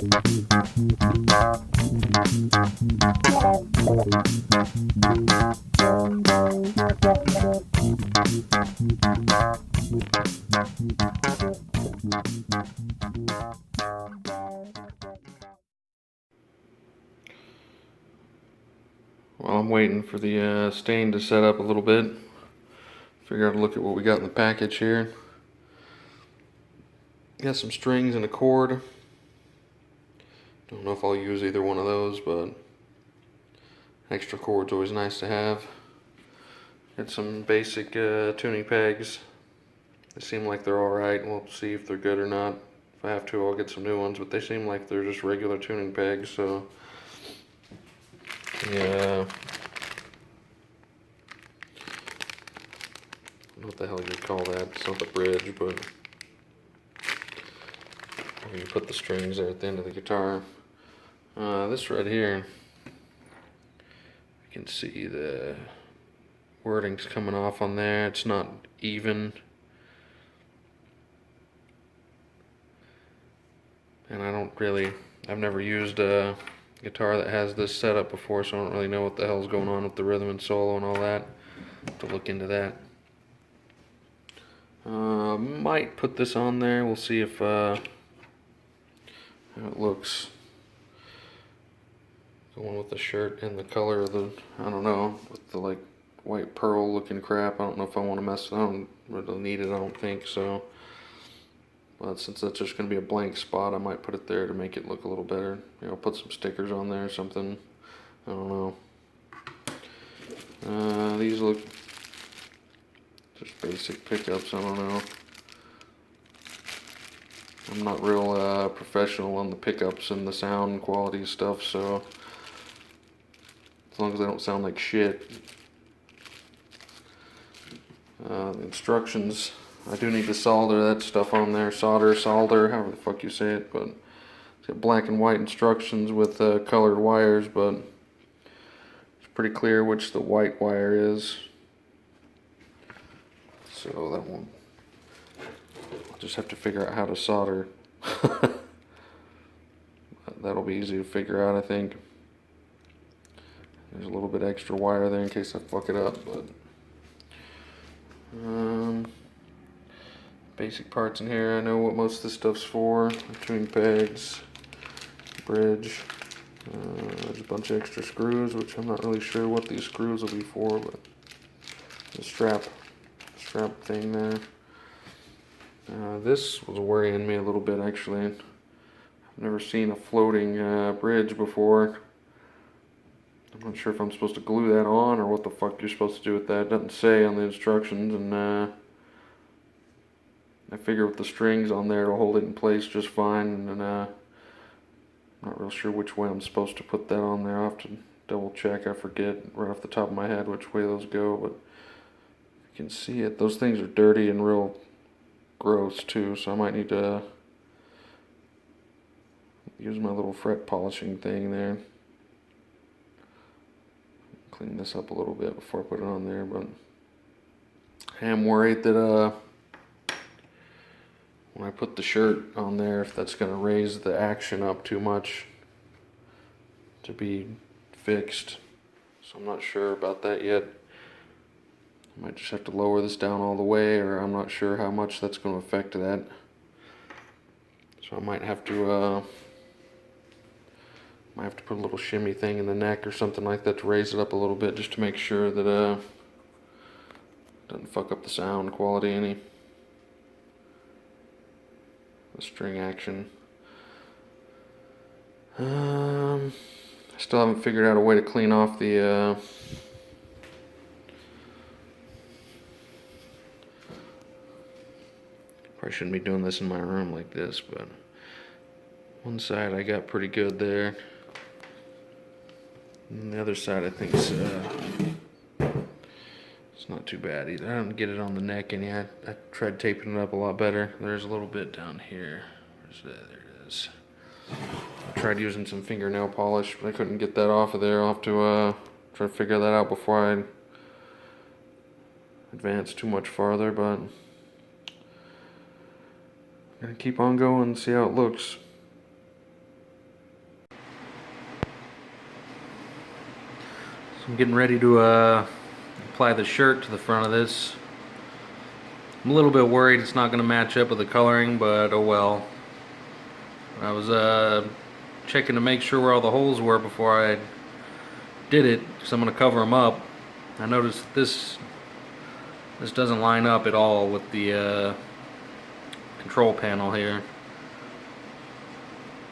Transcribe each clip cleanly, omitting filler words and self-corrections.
While I'm waiting for the stain to set up a little bit, figure out to look at what we got in the package here. Got some strings and a cord. Don't know if I'll use either one of those, but extra cord's always nice to have. Got some basic tuning pegs. They seem like they're alright. We'll see if they're good or not. If I have to, I'll get some new ones, but they seem like they're just regular tuning pegs, so yeah. I don't know what the hell you'd call that. It's not the bridge, but you put the strings there at the end of the guitar. This right here, you can see the wording's coming off on there. It's not even. And I've never used a guitar that has this setup before, so I don't really know what the hell's going on with the rhythm and solo and all that. Have to look into that. Might put this on there. We'll see if how it looks. The one with the shirt and the color of the, I don't know, with the like white pearl looking crap. I don't know if I want to mess it. I don't really need it, I don't think so. But since that's just going to be a blank spot, I might put it there to make it look a little better. You know, put some stickers on there or something. I don't know. These look just basic pickups. I don't know. I'm not real professional on the pickups and the sound quality stuff, so as long as they don't sound like shit. The instructions, I do need to solder that stuff on there. Solder, however the fuck you say it, but it's got black and white instructions with colored wires, but it's pretty clear which the white wire is. So that one, I'll just have to figure out how to solder. That'll be easy to figure out, I think. There's a little bit extra wire there in case I fuck it up, but basic parts in here. I know what most of this stuff's for. Tuning pegs, bridge. There's a bunch of extra screws, which I'm not really sure what these screws will be for, but the strap thing there. This was worrying me a little bit, actually. I've never seen a floating bridge before. I'm not sure if I'm supposed to glue that on or what the fuck you're supposed to do with that. It doesn't say on the instructions, and I figure with the strings on there it'll hold it in place just fine, and I'm not real sure which way I'm supposed to put that on there. I'll have to double check. I forget right off the top of my head which way those go, but you can see it. Those things are dirty and real gross too, so I might need to use my little fret polishing thing there. Clean this up a little bit before I put it on there, but I am worried that when I put the shirt on there, if that's going to raise the action up too much to be fixed. So I'm not sure about that yet. I might just have to lower this down all the way, or I'm not sure how much that's going to affect that. So I might have to put a little shimmy thing in the neck or something like that to raise it up a little bit, just to make sure that it doesn't fuck up the sound quality any. The string action. I still haven't figured out a way to clean off the probably shouldn't be doing this in my room like this, but one side I got pretty good there. And the other side I think it's not too bad either. I didn't get it on the neck any. I tried taping it up a lot better. There's a little bit down here. Where's that? There it is. I tried using some fingernail polish, but I couldn't get that off of there. I'll have to try to figure that out before I advance too much farther, but I'm gonna keep on going and see how it looks. I'm getting ready to apply the shirt to the front of this. I'm a little bit worried it's not going to match up with the coloring, but oh well. I was checking to make sure where all the holes were before I did it, because I'm going to cover them up. I noticed this doesn't line up at all with the control panel here.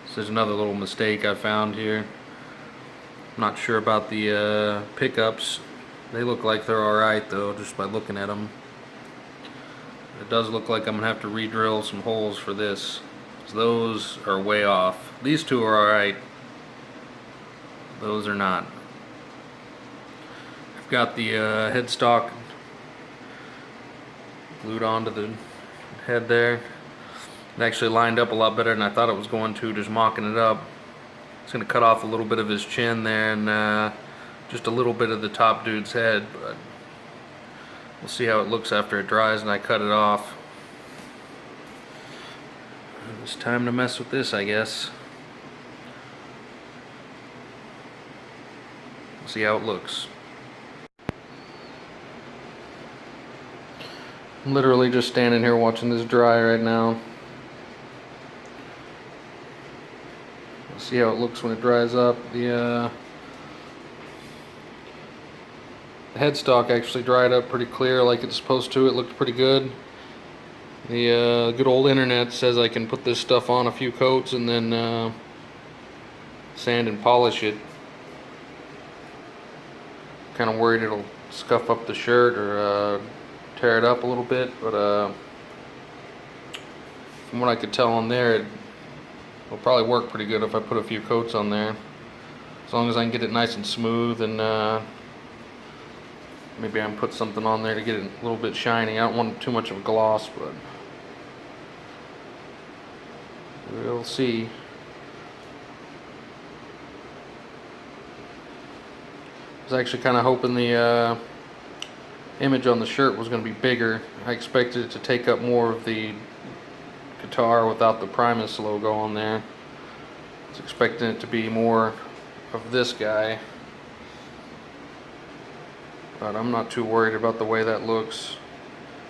So there's another little mistake I found here. I'm not sure about the pickups. They look like they're alright though, just by looking at them. It does look like I'm going to have to re-drill some holes for this. Those are way off. These two are alright. Those are not. I've got the headstock glued onto the head there. It actually lined up a lot better than I thought it was going to, just mocking it up. It's going to cut off a little bit of his chin there and just a little bit of the top dude's head, but we'll see how it looks after it dries and I cut it off. It's time to mess with this, I guess. We'll see how it looks. I'm literally just standing here watching this dry right now. We'll see how it looks when it dries up. The headstock actually dried up pretty clear like it's supposed to. It looked pretty good. The good old internet says I can put this stuff on a few coats and then sand and polish it. Kind of worried it'll scuff up the shirt or tear it up a little bit, but from what I could tell on there, it'll probably work pretty good if I put a few coats on there. As long as I can get it nice and smooth, and maybe I can put something on there to get it a little bit shiny. I don't want too much of a gloss, but we'll see. I was actually kind of hoping the image on the shirt was going to be bigger. I expected it to take up more of the guitar without the Primus logo on there. I was expecting it to be more of this guy, but I'm not too worried about the way that looks.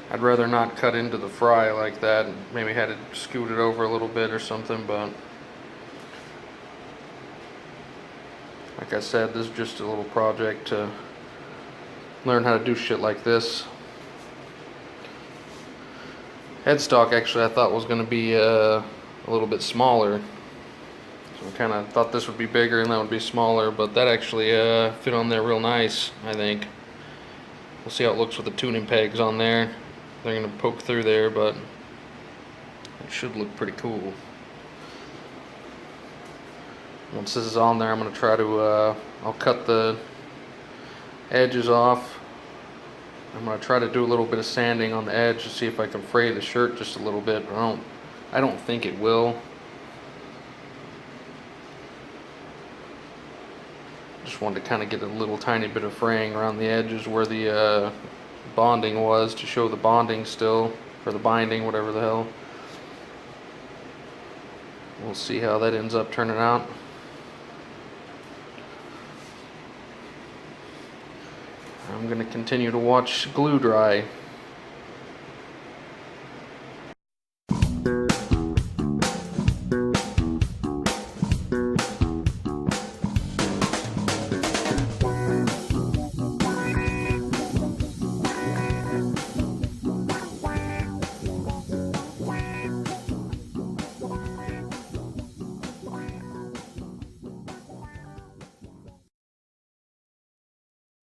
I'd rather not cut into the Fry like that, and maybe had it scooted over a little bit or something, but like I said, this is just a little project to learn how to do shit like this. Headstock actually I thought was going to be a little bit smaller, so I kind of thought this would be bigger and that would be smaller, but that actually fit on there real nice, I think. We'll see how it looks with the tuning pegs on there. They're going to poke through there, but it should look pretty cool. Once this is on there, I'm going to try to I'll cut the edges off. I'm going to try to do a little bit of sanding on the edge to see if I can fray the shirt just a little bit, but I don't think it will. Just wanted to kind of get a little tiny bit of fraying around the edges where the bonding was, to show the bonding still, or the binding, whatever the hell. We'll see how that ends up turning out. I'm going to continue to watch glue dry.